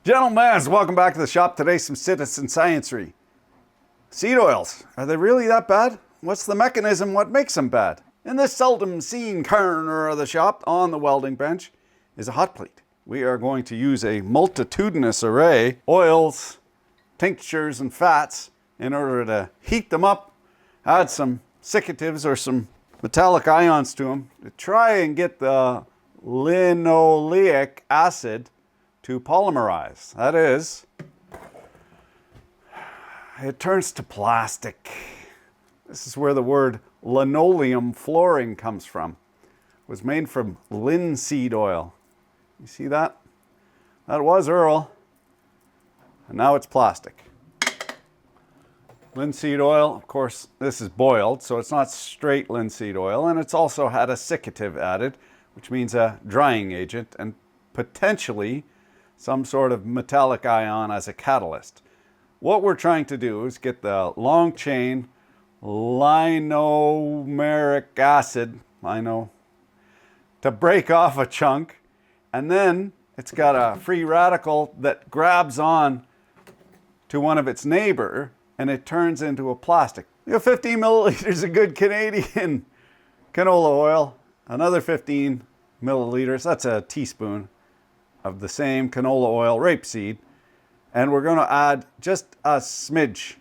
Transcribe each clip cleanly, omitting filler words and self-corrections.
Gentlemen, welcome back to the shop. Today, some citizen sciencery. Seed oils, are they really that bad? What's the mechanism? What makes them bad? In this seldom seen corner of the shop, on the welding bench, is a hot plate. We are going to use a multitudinous array, oils, tinctures, and fats in order to heat them up, add some secatives or some metallic ions to them to try and get the linoleic acid to polymerize. That is, it turns to plastic. This is where the word linoleum flooring comes from. It was made from linseed oil. You see that? That was Earl, and now it's plastic. Linseed oil, of course, this is boiled, so it's not straight linseed oil, and it's also had a secative added, which means a drying agent, and potentially some sort of metallic ion as a catalyst. What we're trying to do is get the long chain linomeric acid, to break off a chunk, and then it's got a free radical that grabs on to one of its neighbor, and it turns into a plastic. You have 15 milliliters of good Canadian canola oil, another 15 milliliters, that's a teaspoon, of the same canola oil rapeseed, and we're going to add just a smidge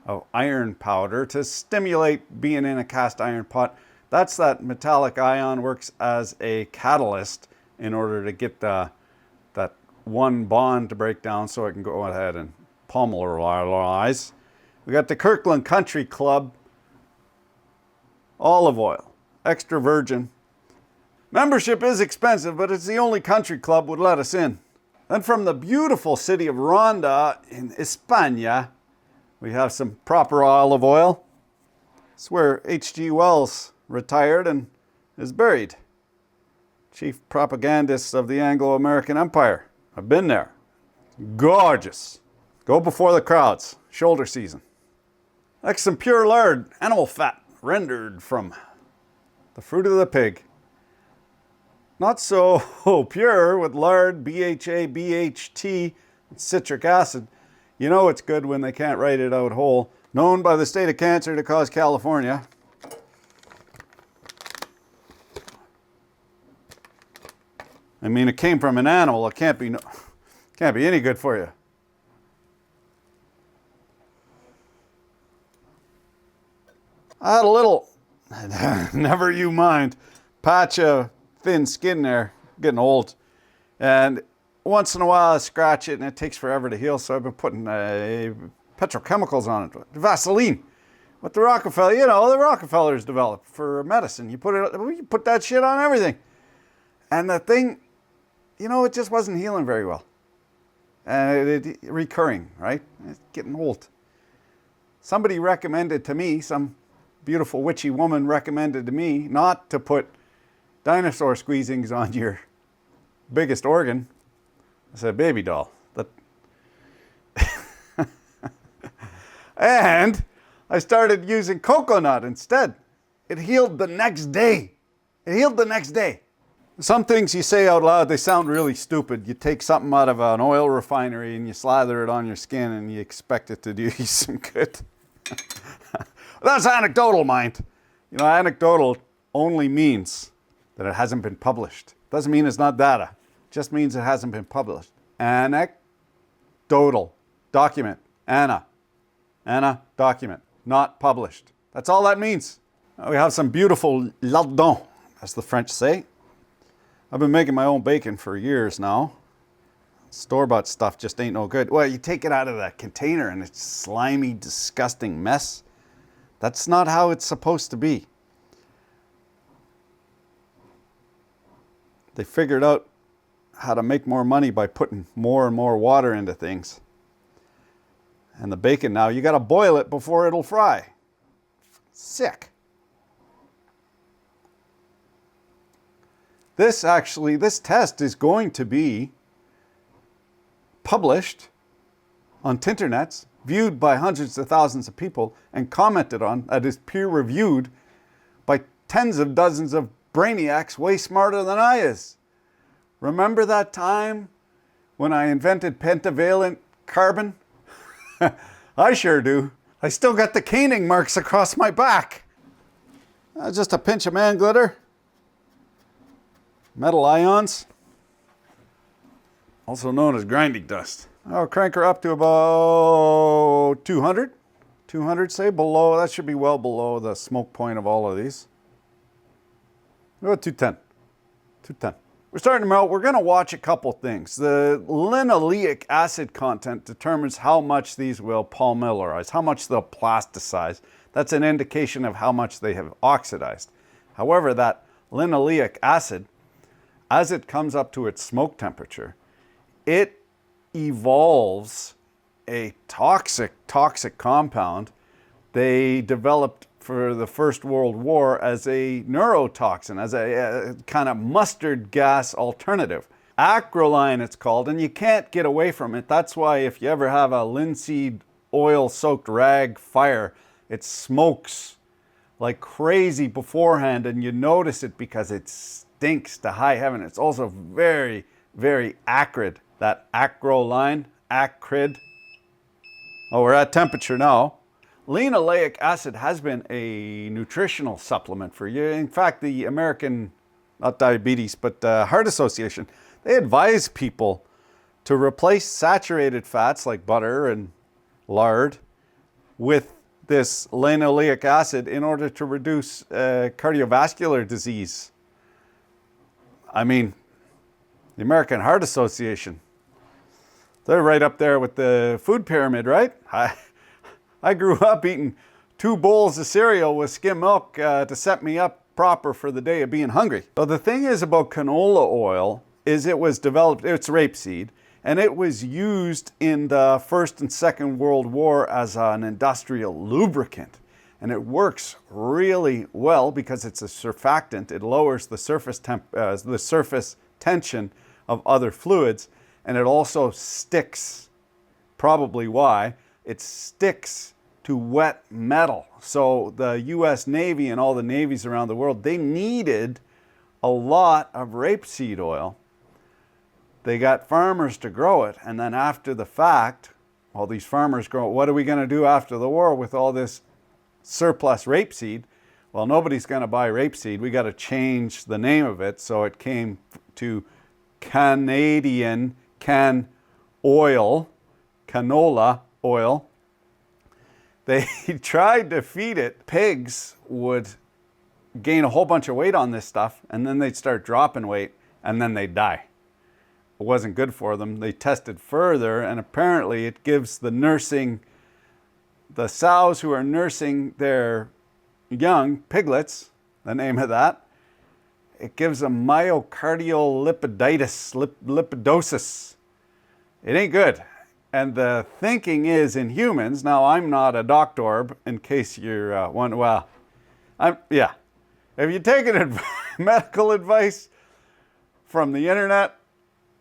of iron powder to stimulate being in a cast iron pot. That's that metallic ion works as a catalyst in order to get that one bond to break down so it can go ahead and polymerize. We got the Kirkland Country Club olive oil, extra virgin. Membership is expensive, but it's the only country club would let us in. Then from the beautiful city of Ronda in España, we have some proper olive oil. It's where H.G. Wells retired and is buried. Chief propagandist of the Anglo-American Empire. I've been there. Gorgeous. Go before the crowds. Shoulder season. Next, some pure lard, animal fat, rendered from the fruit of the pig. Not so pure with lard, BHA, BHT, and citric acid. You know it's good when they can't write it out whole. Known by the state of cancer to cause California. I mean, it came from an animal. It can't be any good for you. I had a little, never you mind, patch of thin skin there, getting old. And once in a while I scratch it and it takes forever to heal, so I've been putting petrochemicals on it. Vaseline. What the Rockefellers developed for medicine. You put that shit on everything. And the thing, it just wasn't healing very well. And it recurring, right? It's getting old. Somebody recommended to me, some beautiful witchy woman recommended to me not to put dinosaur squeezings on your biggest organ. I said, baby doll. And I started using coconut instead. It healed the next day. Some things you say out loud, they sound really stupid. You take something out of an oil refinery and you slather it on your skin and you expect it to do you some good. That's anecdotal, mind. Anecdotal only means that it hasn't been published. Doesn't mean it's not data. It just means it hasn't been published. Anecdotal. Document. Anna, document. Not published. That's all that means. We have some beautiful lardons, as the French say. I've been making my own bacon for years now. Store-bought stuff just ain't no good. Well, you take it out of that container and it's slimy, disgusting mess. That's not how it's supposed to be. They figured out how to make more money by putting more and more water into things. And the bacon now, you got to boil it before it'll fry. Sick. This test is going to be published on Tinternets, viewed by hundreds of thousands of people, and commented on. That is peer-reviewed by tens of dozens of brainiacs way smarter than I is. Remember that time when I invented pentavalent carbon? I sure do. I still got the caning marks across my back. Just a pinch of man glitter. Metal ions, also known as grinding dust. I'll crank her up to about 200. 200, say, below. That should be well below the smoke point of all of these. About 210. 210. We're starting to melt. We're going to watch a couple things. The linoleic acid content determines how much these will polymerize, how much they'll plasticize. That's an indication of how much they have oxidized. However, that linoleic acid, as it comes up to its smoke temperature, it evolves a toxic compound they developed for the First World War as a neurotoxin, as a kind of mustard gas alternative. Acrolein it's called, and you can't get away from it. That's why if you ever have a linseed oil-soaked rag fire, it smokes like crazy beforehand, and you notice it because it stinks to high heaven. It's also very, very acrid. That acrolein, acrid. Oh, we're at temperature now. Linoleic acid has been a nutritional supplement for you. In fact, the American, not diabetes, but Heart Association, they advise people to replace saturated fats like butter and lard with this linoleic acid in order to reduce cardiovascular disease. I mean, the American Heart Association, they're right up there with the food pyramid, right? I grew up eating 2 bowls of cereal with skim milk to set me up proper for the day of being hungry. So the thing is about canola oil is it was developed, it's rapeseed, and it was used in the First and Second World War as an industrial lubricant. And it works really well because it's a surfactant. It lowers the surface tension of other fluids, and it also sticks, probably why, it sticks to wet metal. So the US Navy and all the navies around the world, they needed a lot of rapeseed oil. They got farmers to grow it, and then after the fact, all these farmers grow it. What are we going to do after the war with all this surplus rapeseed? Well, nobody's going to buy rapeseed. We got to change the name of it, so it came to Canadian canola oil. They tried to feed it. Pigs would gain a whole bunch of weight on this stuff, and then they'd start dropping weight, and then they'd die. It wasn't good for them. They tested further, and apparently it gives the sows who are nursing their young piglets, the name of that, it gives them myocardial lipidosis. It ain't good. And the thinking is in humans, now I'm not a doctor, in case you're wondering, well, yeah. Have you taken medical advice from the internet?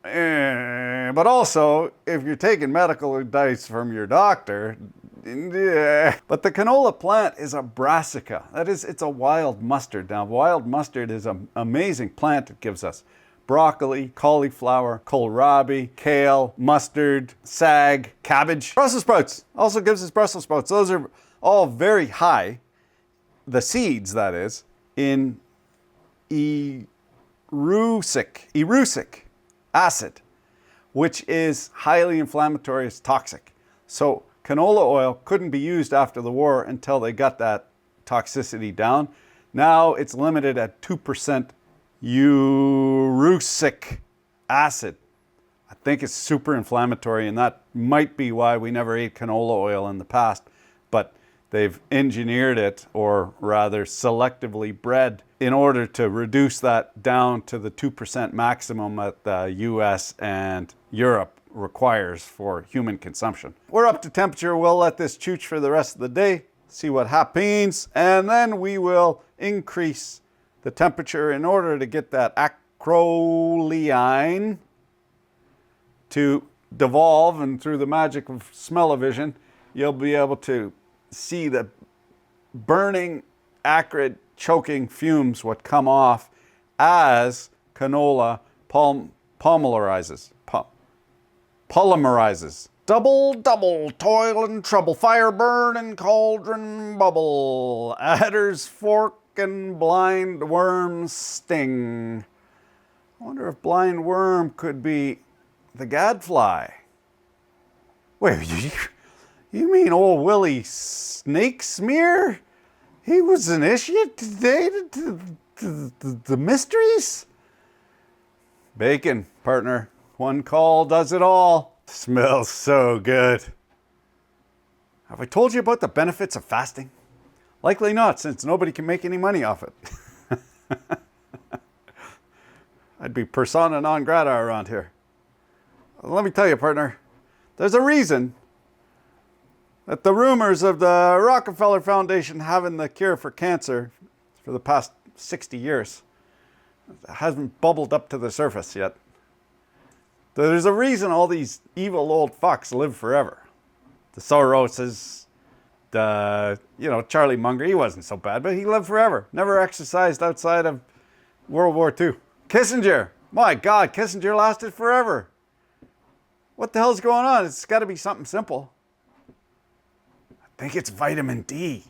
But also, if you're taking medical advice from your doctor, but the canola plant is a brassica. That is, it's a wild mustard. Now, wild mustard is an amazing plant. It gives us broccoli, cauliflower, kohlrabi, kale, mustard, sag, cabbage. Brussels sprouts also gives us Brussels sprouts. Those are all very high, the seeds that is, in erucic acid, which is highly inflammatory, it's toxic. So canola oil couldn't be used after the war until they got that toxicity down. Now it's limited at 2% erucic acid. I think it's super inflammatory, and that might be why we never ate canola oil in the past, but they've engineered it, or rather selectively bred, in order to reduce that down to the 2% maximum that the US and Europe requires for human consumption. We're up to temperature. We'll let this chooch for the rest of the day, see what happens, and then we will increase the temperature in order to get that acrolein to devolve, and through the magic of smell-o-vision, you'll be able to see the burning, acrid, choking fumes what come off as canola polymerizes. polymerizes. Double, double, toil and trouble, fire burn and cauldron bubble, adder's fork and blind worm's sting. I wonder if blind worm could be the gadfly. Wait, you mean old Willie Snake Smear? He was an initiate today to the mysteries? Bacon, partner. One call does it all. Smells so good. Have I told you about the benefits of fasting? Likely not, since nobody can make any money off it. I'd be persona non grata around here. Let me tell you, partner, there's a reason that the rumors of the Rockefeller Foundation having the cure for cancer for the past 60 years hasn't bubbled up to the surface yet. There's a reason all these evil old fucks live forever. The Soroses, Charlie Munger, he wasn't so bad, but he lived forever. Never exercised outside of World War II. Kissinger, my God, Kissinger lasted forever. What the hell's going on? It's got to be something simple. I think it's vitamin D.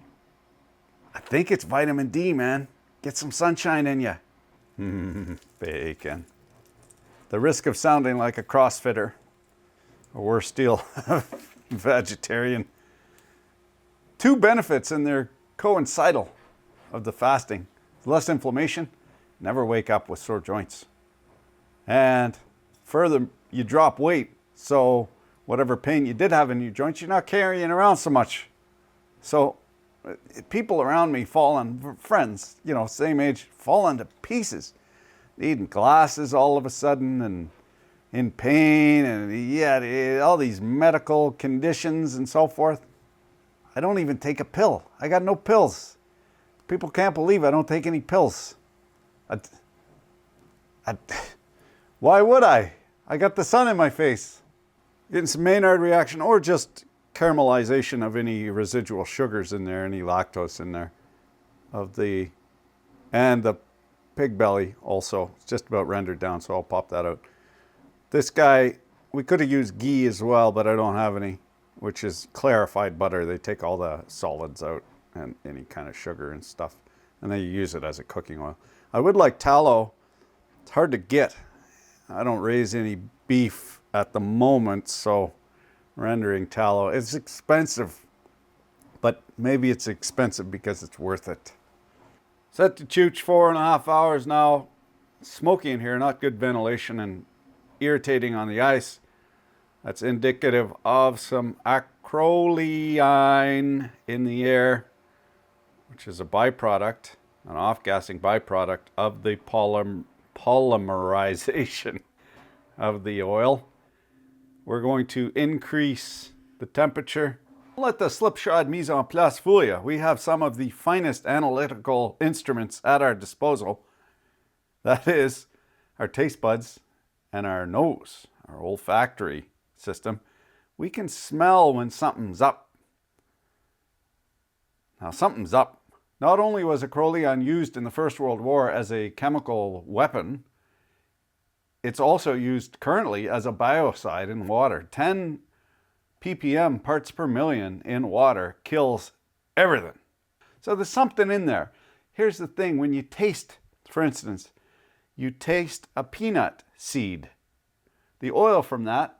I think it's vitamin D, man. Get some sunshine in you. Bacon. The risk of sounding like a CrossFitter, or worse still, vegetarian. Two benefits, and they're coincidental, of the fasting. Less inflammation, never wake up with sore joints. And further, you drop weight, so whatever pain you did have in your joints, you're not carrying around so much. So people around me friends, same age, falling to pieces. Needing glasses all of a sudden and in pain and all these medical conditions and so forth. I don't even take a pill. I got no pills. People can't believe I don't take any pills. Why would I? I got the sun in my face. Getting some Maynard reaction or just caramelization of any residual sugars in there, any lactose in there, and the pig belly also. It's just about rendered down, so I'll pop that out. This guy, we could have used ghee as well, but I don't have any, which is clarified butter. They take all the solids out and any kind of sugar and stuff, and then you use it as a cooking oil. I would like tallow. It's hard to get. I don't raise any beef at the moment, so rendering tallow, it's expensive, but maybe it's expensive because it's worth it. Set to chooch 4.5 hours now. Smoky in here, not good ventilation and irritating on the ice. That's indicative of some acrolein in the air, which is a byproduct, an off-gassing byproduct of the polymerization of the oil. We're going to increase the temperature. Let the slipshod mise en place fool you. We have some of the finest analytical instruments at our disposal. That is our taste buds and our nose, our olfactory system. We can smell when something's up. Now, something's up. Not only was acrolein used in the First World War as a chemical weapon, it's also used currently as a biocide in water. 10 ppm, parts per million, in water kills everything. So there's something in there. Here's the thing, when you taste, for instance, you taste a peanut seed. The oil from that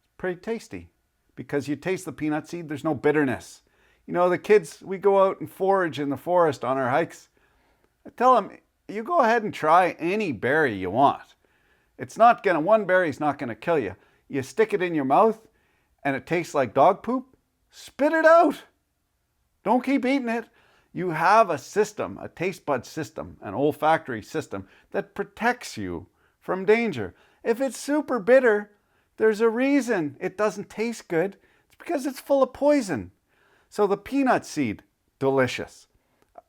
is pretty tasty because you taste the peanut seed, there's no bitterness. The kids, we go out and forage in the forest on our hikes. I tell them, you go ahead and try any berry you want. One berry's not gonna kill you. You stick it in your mouth and it tastes like dog poop, spit it out. Don't keep eating it. You have a system, a taste bud system, an olfactory system that protects you from danger. If it's super bitter, there's a reason it doesn't taste good. It's because it's full of poison. So the peanut seed, delicious.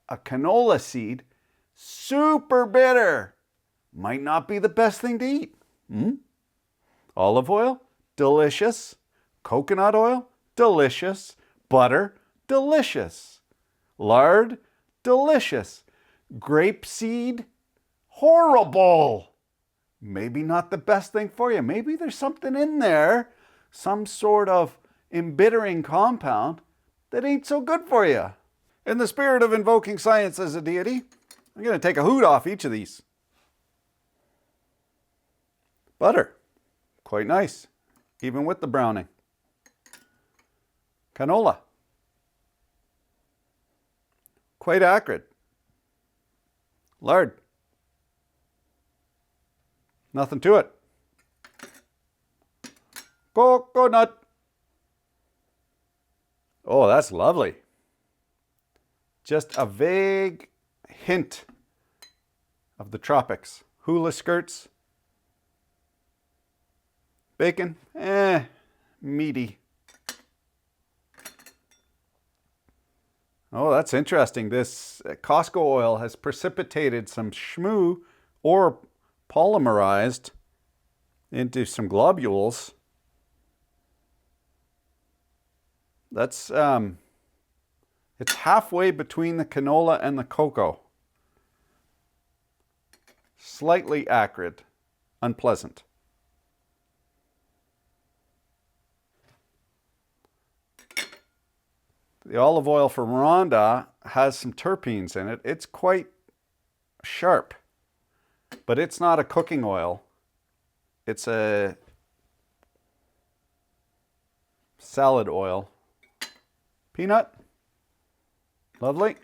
A canola seed, super bitter. Might not be the best thing to eat. Olive oil, delicious. Coconut oil, delicious. Butter, delicious. Lard, delicious. Grapeseed, horrible. Maybe not the best thing for you. Maybe there's something in there some sort of embittering compound that ain't so good for you. In the spirit of invoking science as a deity, I'm going to take a hoot off each of these. Butter, quite nice, even with the browning. Canola, quite acrid. Lard, nothing to it. Coconut. Oh, that's lovely. Just a vague hint of the tropics. Hula skirts. Bacon, meaty. Oh, that's interesting. This Costco oil has precipitated some shmoo or polymerized into some globules. That's, it's halfway between the canola and the cocoa. Slightly acrid, unpleasant. The olive oil from Rwanda has some terpenes in it. It's quite sharp, but it's not a cooking oil. It's a salad oil. Peanut, lovely.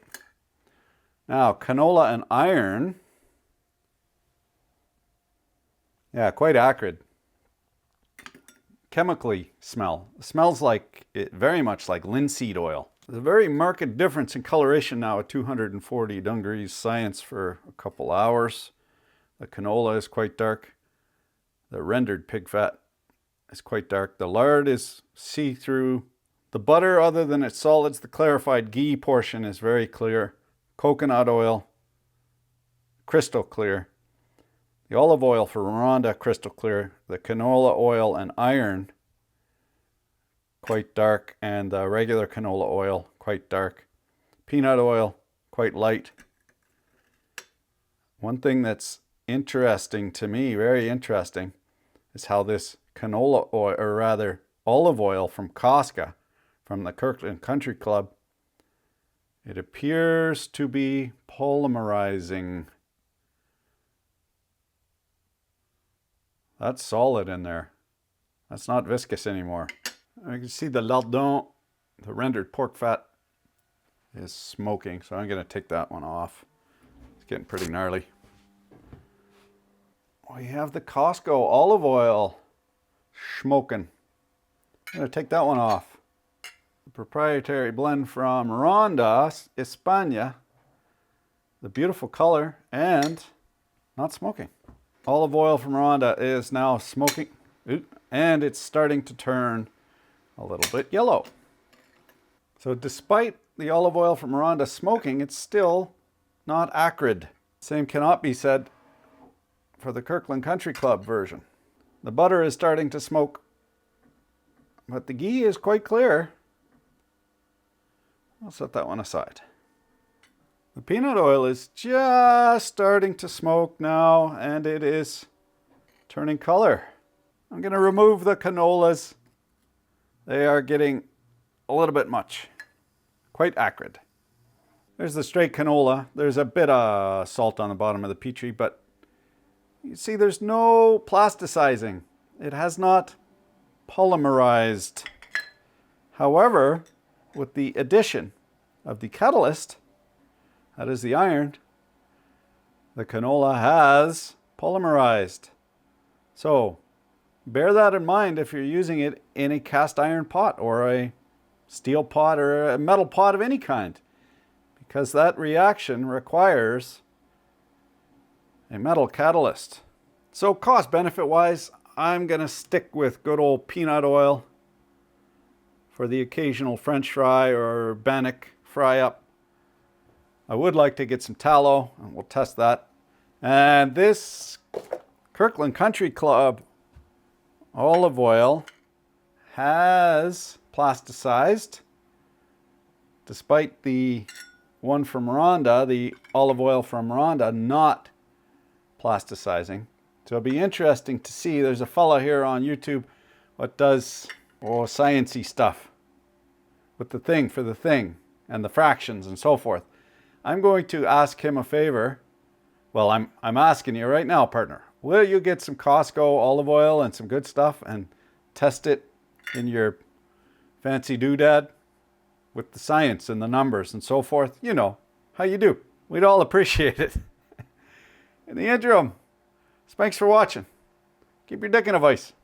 Now, canola and iron. Yeah, quite acrid. Chemically smell. It smells like, very much like linseed oil. There's a very marked difference in coloration now at 240 degrees Science for a couple hours. The canola is quite dark. The rendered pig fat is quite dark. The lard is see-through. The butter, other than its solids, the clarified ghee portion is very clear. Coconut oil, crystal clear. The olive oil for Rwanda, crystal clear. The canola oil and iron, quite dark. And the regular canola oil, quite dark. Peanut oil, quite light. One thing that's interesting to me, very interesting, is how this canola oil, or rather olive oil from Costco, from the Kirkland Country Club, it appears to be polymerizing. That's solid in there. That's not viscous anymore. I can see the lardon, the rendered pork fat, is smoking, so I'm going to take that one off. It's getting pretty gnarly. We have the Costco olive oil smoking. I'm going to take that one off. The proprietary blend from Rwanda, España. The beautiful color and not smoking. Olive oil from Rwanda is now smoking, and it's starting to turn a little bit yellow. So despite the olive oil from Rwanda smoking, it's still not acrid. Same cannot be said for the Kirkland Country Club version. The butter is starting to smoke, but the ghee is quite clear. I'll set that one aside. The peanut oil is just starting to smoke now, and it is turning color. I'm going to remove the canolas. They are getting a little bit much. Quite acrid. There's the straight canola. There's a bit of salt on the bottom of the Petri, but you see there's no plasticizing. It has not polymerized. However, with the addition of the catalyst, that is the iron, the canola has polymerized. So bear that in mind if you're using it in a cast iron pot or a steel pot or a metal pot of any kind, because that reaction requires a metal catalyst. So cost benefit wise, I'm going to stick with good old peanut oil for the occasional French fry or bannock fry up. I would like to get some tallow, and we'll test that. And this Kirkland Country Club olive oil has plasticized, despite the one from Rwanda, the olive oil from Rwanda, not plasticizing. So it'll be interesting to see. There's a fella here on YouTube what does oh, sciencey stuff with the thing for the thing and the fractions and so forth. I'm going to ask him a favor. Well, I'm asking you right now, partner. Will you get some Costco olive oil and some good stuff and test it in your fancy doodad with the science and the numbers and so forth? You know how you do. We'd all appreciate it. In the interim, thanks for watching. Keep your dick in a vice.